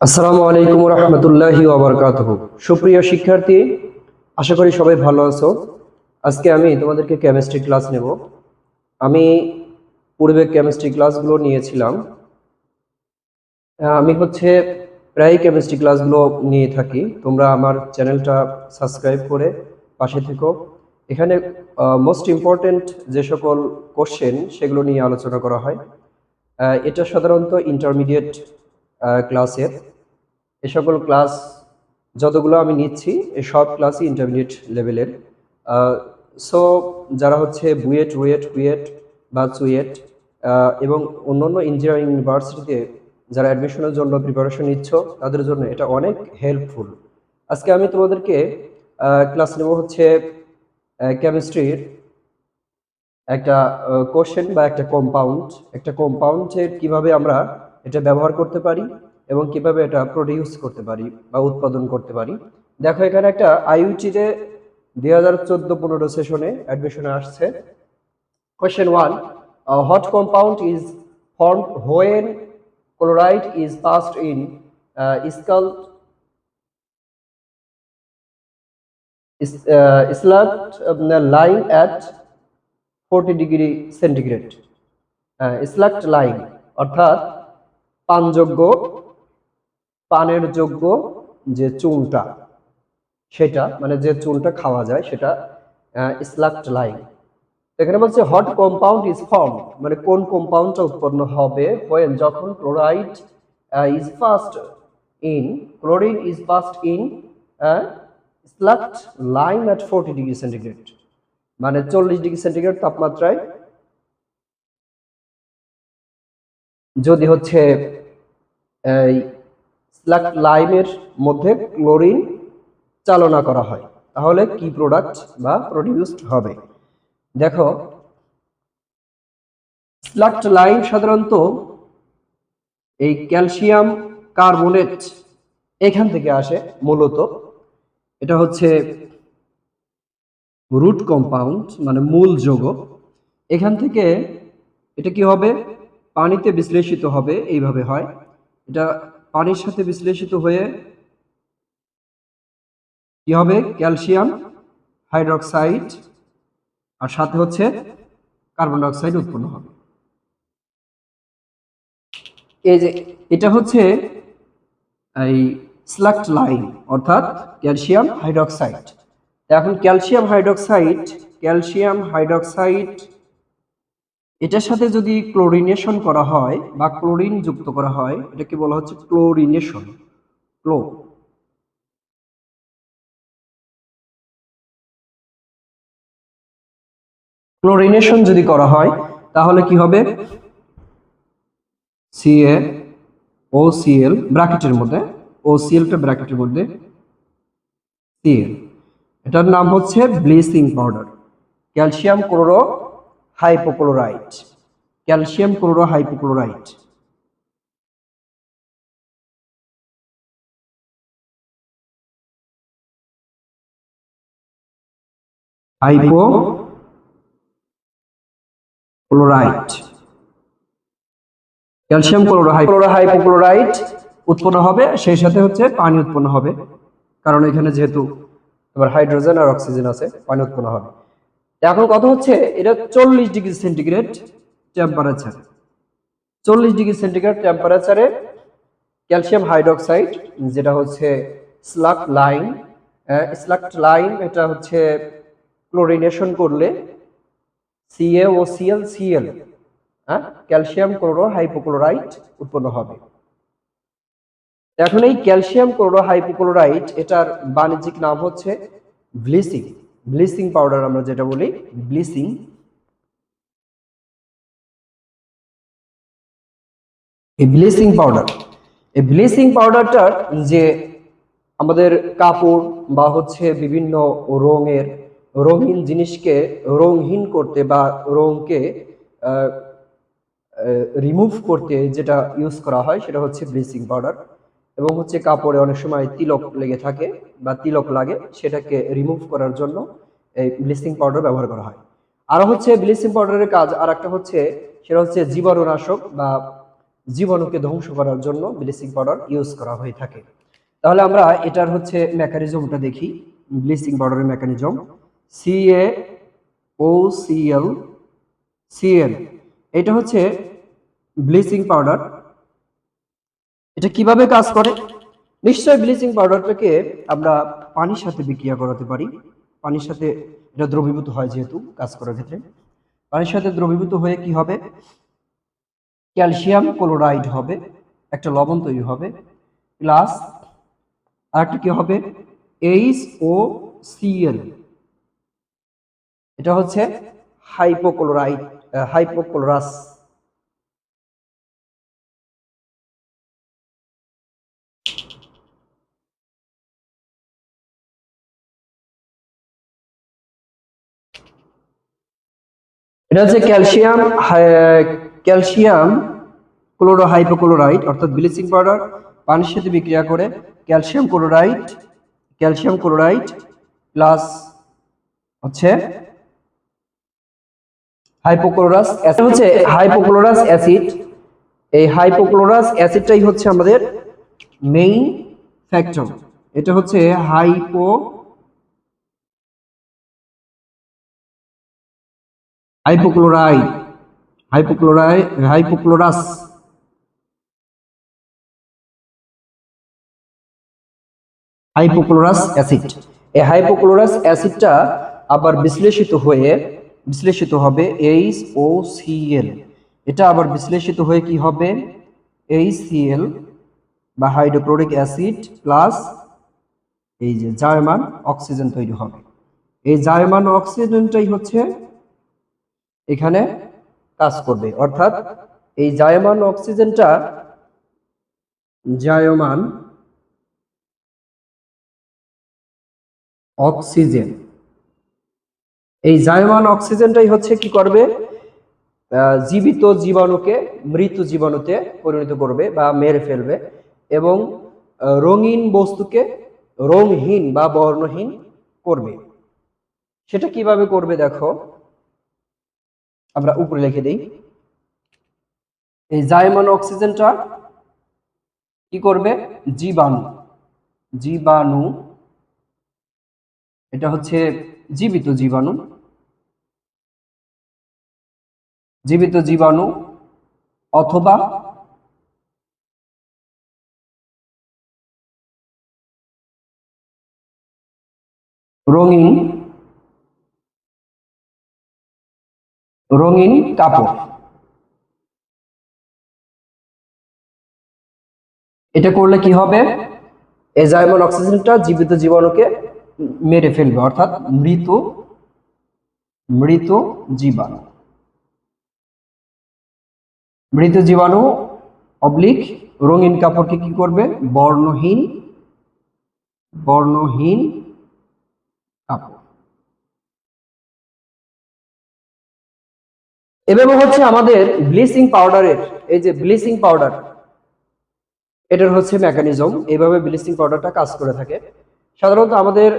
আসসালামু আলাইকুম রহমতুল্লাহি ওয়া বারাকাতুহু। সুপ্রিয় শিক্ষার্থী, আশা করি সবাই ভালো আছো। আজকে আমি তোমাদেরকে কেমিস্ট্রি ক্লাস নেব। আমি পূর্বে কেমিস্ট্রি ক্লাসগুলো নিয়েছিলাম। আমি প্রায় কেমিস্ট্রি ক্লাসগুলো নিয়ে থাকি। তোমরা আমার চ্যানেলটা সাবস্ক্রাইব করে পাশে থেকো। এখানে মোস্ট ইম্পর্টেন্ট যে সকল কোশ্চেন সেগুলো নিয়ে আলোচনা করা হয়। এটা সাধারণত ইন্টারমিডিয়েট ক্লাসের। এ সকল ক্লাস যতগুলো আমি নিচ্ছি এই সব ক্লাসই ইন্টারমিডিয়েট লেভেলের। সো যারা বুয়েট রুয়েট কুয়েট বা চুয়েট এবং অন্যান্য ইঞ্জিনিয়ারিং ইউনিভার্সিটিতে যারা অ্যাডমিশনের জন্য প্রিপারেশন নিচ্ছ তাদের জন্য এটা অনেক হেল্পফুল। আজকে আমি তোমাদেরকে ক্লাস নেব কেমিস্ট্রির একটা কোশ্চেন বা একটা কম্পাউন্ডের কিভাবে আমরা এটা ব্যবহার করতে পারি এবং কিভাবে এটা প্রডিউস করতে পারি বা উৎপাদন করতে পারি। দেখো এখানে একটা আইইউটিতে 2014-15 সেশনে অ্যাডমিশনে আসছে। Question 1, hot compound is formed when chloride is passed in স্কাল slaked lime at 40 degree centigrade. Slaked lime অর্থাৎ পানের যোগ্য যে চুনটা, সেটা মানে যে চুনটা খাওয়া যায় সেটা স্লাক্ট লাইন। এখানে বলছে হট কম্পাউন্ড ইজ ফর্ম, মানে কোন কম্পাউন্ডটা উৎপন্ন হবে when যখন is passed in chlorine is passed in slaked lime at 40 degree centigrade, মানে 40 ডিগ্রি সেন্টিগ্রেড তাপমাত্রায় যদি এই স্লাক্ট লাইমের মধ্যে ক্লোরিন চালনা করা হয় তাহলে কি প্রোডাক্ট বা প্রডিউসড হবে। দেখো স্লাক্ট লাইম সাধারণত এই ক্যালসিয়াম কার্বনেট এখান থেকে আসে। মূলত এটা রুট কম্পাউন্ড, মানে মূল যৌগ। এখান থেকে এটা কি হবে, পানিতে বিশ্লেষিত হবে। এইভাবে হয়, এটা পানির সাথে বিশ্লেষিত হয়ে কি হবে, ক্যালসিয়াম হাইড্রোক্সাইড আর সাথে কার্বন ডাইঅক্সাইড উৎপন্ন হবে। এই যে এটা এই স্লাক্ট লাইম অর্থাৎ ক্যালসিয়াম হাইড্রোক্সাইড। এখন ক্যালসিয়াম হাইড্রোক্সাইড এটার সাথে যদি ক্লোরিনেশন করা হয় বা ক্লোরিন যুক্ত করা হয়, এটাকে বলা হচ্ছে ক্লোরিনেশন। ক্লোরিনেশন যদি করা হয় তাহলে কি হবে, CaOCl ব্র্যাকেটের মধ্যে, OClটা ব্র্যাকেটের মধ্যে Cl, এটার নাম bleaching powder, calcium chloro hypochlorite. Calcium chloro hypochlorite. Hypochlorite, calcium chloro hypochlorite উৎপন্ন হবে, সেই সাথে পানি উৎপন্ন হবে, কারণ এখানে যেহেতু তোমার হাইড্রোজেন আর অক্সিজেন আছে, পানি উৎপন্ন হবে। এখন কথা এটা 40 degree centigrade temperature. 40 degree centigrade টেম্পারেচারে ক্যালসিয়াম হাইড্রোক্সাইড, যেটা স্লাক্ট লাইম, এটা ক্লোরিনেশন করলে CaOCl ক্যালসিয়াম ক্লোরো হাইপোক্লোরাইট উৎপন্ন হবে। এখন এই ক্যালসিয়াম ক্লোরো হাইপোক্লোরাইট এটার বাণিজ্যিক নাম ব্লিচিং পাউডার, আমরা যেটা বলি ব্লিচিং। এই ব্লিচিং পাউডারটার যে আমাদের কাপড় বা বিভিন্ন রঙিন জিনিসকে রঙহীন করতে বা রঙকে রিমুভ করতে যেটা ইউজ করা হয় সেটা ব্লিচিং পাউডার। এবং কাপড়ে অনেক সময় তিলক লেগে থাকে বা তিলক লাগে, সেটাকে রিমুভ করার জন্য এই ব্লিচিং পাউডার ব্যবহার করা হয়। আরো ব্লিচিং পাউডারের কাজ আর একটা সেটা জীবাণুনাশক বা জীবাণুকে ধ্বংস করার জন্য ব্লিচিং পাউডার ইউজ করা হয়ে থাকে। তাহলে আমরা এটার হচ্ছে মেকানিজমটা দেখি। ব্লিচিং পাউডারের মেকানিজম CaOCl Cl, এটা হচ্ছে ব্লিচিং পাউডার। এটা কিভাবে কাজ করে? নিশ্চয়ই ব্লিচিং পাউডারটাকে আমরা পানির সাথে বিক্রিয়া করাতে পারি। পানির সাথে এটা দ্রবীভূত হয়, যেহেতু কাজ করার ক্ষেত্রে পানির সাথে দ্রবীভূত হয়ে কি হবে, ক্যালসিয়াম ক্লোরাইড হবে, একটা লবণ তৈরি হবে, প্লাস আরেকটা কি হবে, HOCl, এটা হচ্ছে হাইপোক্লোরাস। এটা হচ্ছে ক্যালসিয়াম হাইপোক্লোরাইড, অর্থাৎ ব্লিচিং পাউডার পানির সাথে বিক্রিয়া করে ক্যালসিয়াম ক্লোরাইড প্লাস হচ্ছে হাইপোক্লোরাস অ্যাসিড, হচ্ছে হাইপোক্লোরাস অ্যাসিড। এই হাইপোক্লোরাস অ্যাসিডটাই হচ্ছে আমাদের মেইন ফ্যাক্টর। এটা হচ্ছে হাইপোক্লোরাস অ্যাসিড। এই হাইপোক্লোরাস অ্যাসিডটা আবার বিশ্লেষিত হবে HOCl, এটা আবার বিশ্লেষিত হয়ে কি হবে, HCl বা হাইড্রোক্লোরিক অ্যাসিড প্লাস এই যে জার্মান অক্সিজেন তৈরি হবে। এই জার্মান অক্সিজেনটাই হচ্ছে এখানে কাজ করবে, অর্থাৎ এই জার্মান অক্সিজেন, এই জার্মান অক্সিজেনটাই হচ্ছে কি করবে, জীবিত জীবাণুকে মৃত জীবাণুতে পরিণত করবে বা মেরে ফেলবে, এবং রঙিন বস্তুকে রংহীন বা বর্ণহীন করবে। সেটা কিভাবে করবে দেখো, আমরা উপরে লিখে দিই। এই জার্মান অক্সিজেনটা কি করবে, জীবাণু, এটা হচ্ছে জীবিত জীবাণু অথবা রঙিন কাপড়, এটা করলে কি হবে, এই জার্মান অক্সিজেনটা জীবিত জীবাণুকে মেরে ফেলবে, অর্থাৎ মৃত জীবাণু অবলিক রঙিন কাপড়কে কি করবে, বর্ণহীন কাপড়। এভাবে হচ্ছে আমাদের ব্লিচিং পাউডারের, এই যে ব্লিচিং পাউডার, এটার হচ্ছে মেকানিজম। এইভাবে ব্লিচিং পাউডারটা কাজ করে থাকে। সাধারণত আমাদের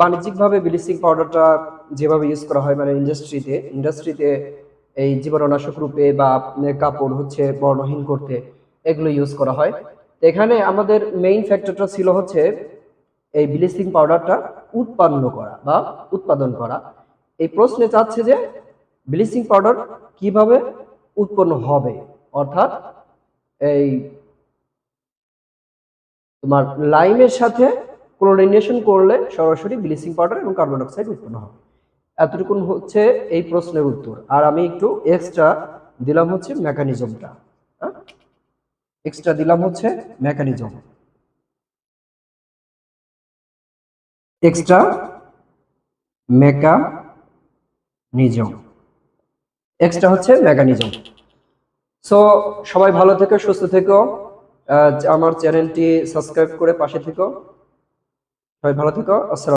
বাণিজ্যিকভাবে ব্লিচিং পাউডারটা যেভাবে ইউজ করা হয়, মানে ইন্ডাস্ট্রিতে এই জীবাণুনাশক রূপে বা কাপড় হচ্ছে বর্ণহীন করতে এগুলো ইউজ করা হয়। এখানে আমাদের মেইন ফ্যাক্টরটা ছিল হচ্ছে এই ব্লিচিং পাউডারটা উৎপাদন করা। এই প্রশ্নে চাচ্ছে যে ব্লিচিং পাউডার কিভাবে উৎপন্ন হবে, অর্থাৎ এই তোমার লাইমের সাথে ক্লোরিনেশন করলে সরাসরি ব্লিচিং পাউডার এবং কার্বন ডাই অক্সাইড উৎপন্ন হবে। এতটুকুন হচ্ছে এই প্রশ্নের উত্তর। আর আমি একটু এক্সট্রা দিলাম হচ্ছে মেকানিজমটা, এক্সট্রা হচ্ছে মেকানিজম। সো সবাই ভালো থেকো, সুস্থ থেকো, আমার চ্যানেলটি সাবস্ক্রাইব করে পাশে থেকো। সবাই ভালো থেকো। আসসালাম।